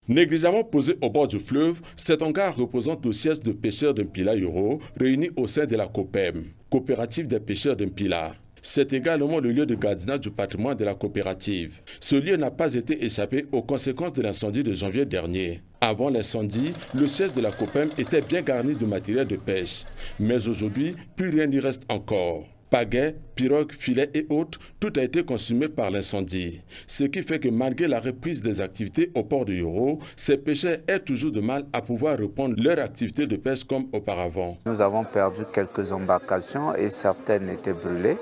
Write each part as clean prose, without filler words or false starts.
Négligemment posé au bord du fleuve, cet hangar représente le siège de pêcheurs d'Mpila Yoro réunis au sein de la COPEM, coopérative des pêcheurs d'Mpila. C'est également le lieu de gardiennage du patrimoine de la coopérative. Ce lieu n'a pas été échappé aux conséquences de l'incendie de janvier dernier. Avant l'incendie, le siège de la COPEM était bien garni de matériel de pêche. Mais aujourd'hui, plus rien n'y reste encore. Pagaies, pirogues, filets et autres, tout a été consumé par l'incendie. Ce qui fait que malgré la reprise des activités au port de Yoro, ces pêcheurs aient toujours de mal à pouvoir reprendre leur activité de pêche comme auparavant. Nous avons perdu quelques embarcations et certaines étaient brûlées.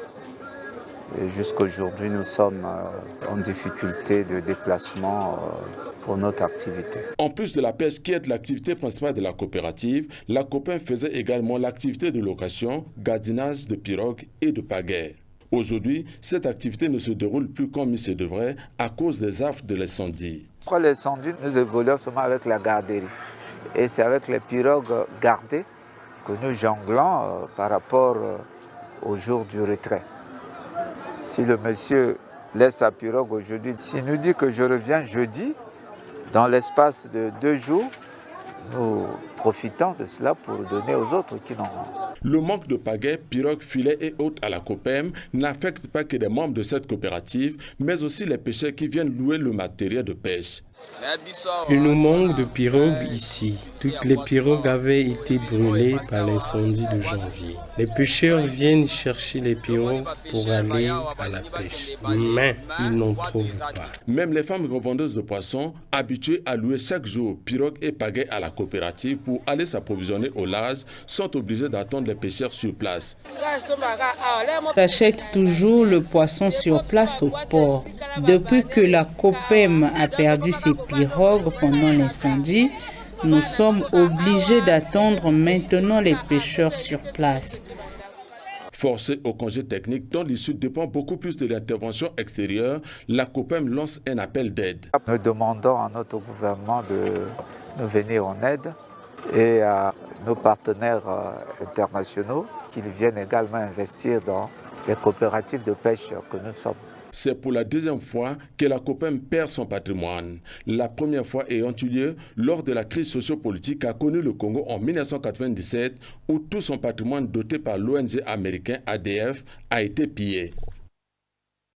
Jusqu'à aujourd'hui, nous sommes en difficulté de déplacement pour notre activité. En plus de la pêche qui est l'activité principale de la coopérative, la COPEM faisait également l'activité de location, gardiennage de pirogues et de pagaies. Aujourd'hui, cette activité ne se déroule plus comme il se devrait à cause des affres de l'incendie. Après l'incendie, nous évoluons seulement avec la garderie. Et c'est avec les pirogues gardées que nous jonglons par rapport au jour du retrait. Si le monsieur laisse sa pirogue aujourd'hui, s'il nous dit que je reviens jeudi, dans l'espace de 2 jours, nous profitons de cela pour donner aux autres qui n'ont pas. Le manque de pagaies, pirogues, filets et autres à la COPEM n'affecte pas que les membres de cette coopérative, mais aussi les pêcheurs qui viennent louer le matériel de pêche. Il nous manque de pirogues ici. Toutes les pirogues avaient été brûlées par l'incendie de janvier. Les pêcheurs viennent chercher les pirogues pour aller à la pêche, mais ils n'en trouvent pas. Même les femmes revendeuses de poissons, habituées à louer chaque jour pirogues et pagaies à la coopérative pour aller s'approvisionner au large, sont obligées d'attendre les pêcheurs sur place. J'achète toujours le poisson sur place au port. Depuis que la COPEM a perdu ses pirogues pendant l'incendie, nous sommes obligés d'attendre maintenant les pêcheurs sur place. Forcée au congé technique dont l'issue dépend beaucoup plus de l'intervention extérieure, la COPEM lance un appel d'aide. Nous demandons à notre gouvernement de nous venir en aide et à nos partenaires internationaux qu'ils viennent également investir dans les coopératives de pêche que nous sommes. C'est pour la deuxième fois que la COPEM perd son patrimoine. La première fois ayant eu lieu lors de la crise sociopolitique qu'a connue le Congo en 1997, où tout son patrimoine doté par l'ONG américain ADF a été pillé.